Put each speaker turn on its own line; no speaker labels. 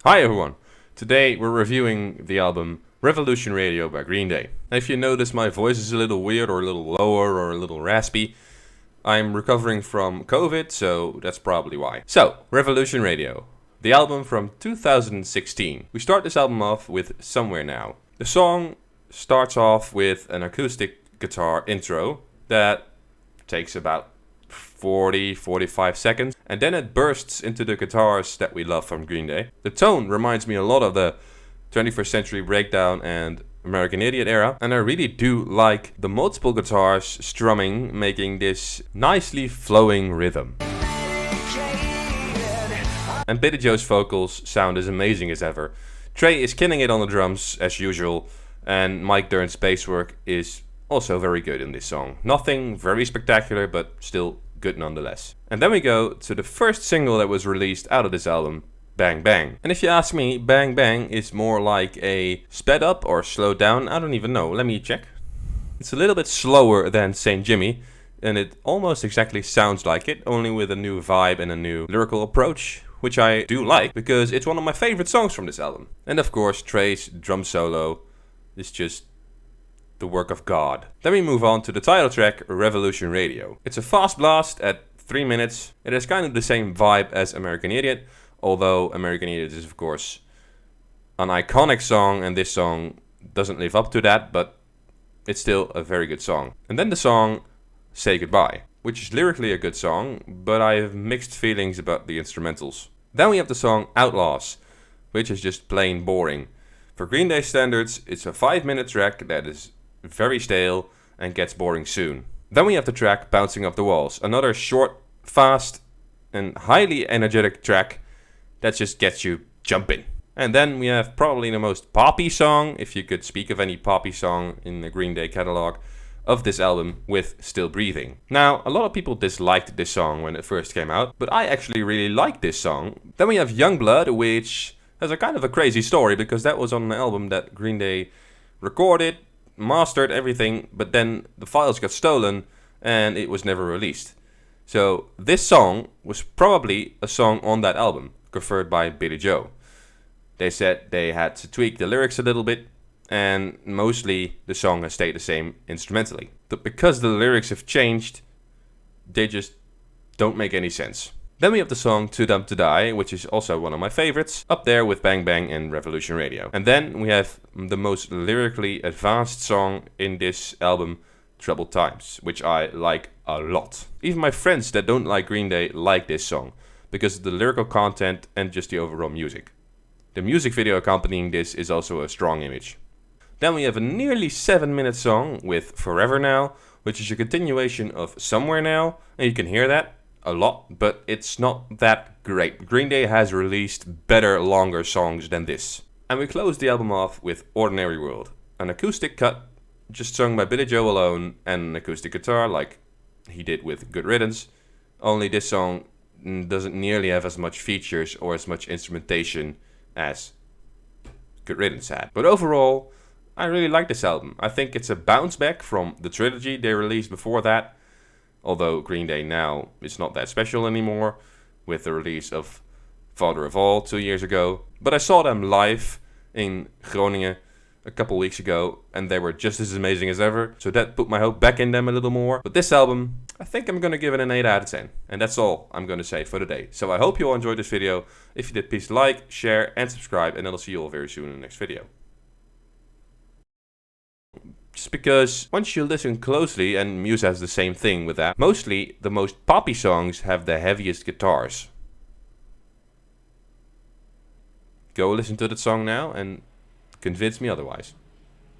Hi everyone! Today we're reviewing the album Revolution Radio by Green Day. Now, if you notice my voice is a little weird or a little lower or a little raspy, I'm recovering from COVID, so that's probably why. So, Revolution Radio, the album from 2016. We start this album off with Somewhere Now. The song starts off with an acoustic guitar intro that takes about 40-45 seconds, and then it bursts into the guitars that we love from Green Day. The tone reminds me a lot of the 21st Century Breakdown and American Idiot era, and I really do like the multiple guitars strumming, making this nicely flowing rhythm. And Billie Joe's vocals sound as amazing as ever. Trey is killing it on the drums as usual, and Mike Dirnt's bass work is also very good in this song. Nothing very spectacular, but still good nonetheless. And then we go to the first single that was released out of this album, Bang Bang. And if you ask me, Bang Bang is more like a sped up or slowed down, I don't even know, let me check. It's a little bit slower than St. Jimmy, and it almost exactly sounds like it, only with a new vibe and a new lyrical approach, which I do like, because it's one of my favorite songs from this album. And of course, Trey's drum solo is just the work of God. Then we move on to the title track, Revolution Radio. It's a fast blast at 3 minutes. It has kind of the same vibe as American Idiot, although American Idiot is of course an iconic song and this song doesn't live up to that, but it's still a very good song. And then the song Say Goodbye, which is lyrically a good song, but I have mixed feelings about the instrumentals. Then we have the song Outlaws, which is just plain boring. For Green Day standards, it's a 5-minute track that is very stale and gets boring soon. Then we have the track Bouncing Off the Walls, another short, fast and highly energetic track that just gets you jumping. And then we have probably the most poppy song, if you could speak of any poppy song in the Green Day catalog, of this album, with Still Breathing. Now, a lot of people disliked this song when it first came out, but I actually really like this song. Then we have Youngblood, which has a kind of a crazy story, because that was on an album that Green Day recorded, mastered everything, but then the files got stolen and it was never released. So this song was probably a song on that album, preferred by Billie Joe. They said they had to tweak the lyrics a little bit, and mostly the song has stayed the same instrumentally. But because the lyrics have changed, they just don't make any sense. Then we have the song Too Dumb to Die, which is also one of my favorites, up there with Bang Bang and Revolution Radio. And then we have the most lyrically advanced song in this album, Troubled Times, which I like a lot. Even my friends that don't like Green Day like this song, because of the lyrical content and just the overall music. The music video accompanying this is also a strong image. Then we have a nearly 7-minute song with Forever Now, which is a continuation of Somewhere Now, and you can hear that a lot, but it's not that great. Green Day has released better, longer songs than this. And we close the album off with Ordinary World, an acoustic cut just sung by Billie Joe alone and an acoustic guitar like he did with Good Riddance, only this song doesn't nearly have as much features or as much instrumentation as Good Riddance had. But overall, I really like this album. I think it's a bounce back from the trilogy they released before that, although Green Day now is not that special anymore with the release of Father of All 2 years ago. But I saw them live in Groningen a couple weeks ago and they were just as amazing as ever, so that put my hope back in them a little more. But this album, I think I'm gonna give it an 8 out of 10, and that's all I'm gonna say for today. So I hope you all enjoyed this video. If you did, please like, share and subscribe, and then I'll see you all very soon in the next video. Just because once you listen closely, and Muse has the same thing with that, mostly the most poppy songs have the heaviest guitars. Go listen to that song now and convince me otherwise.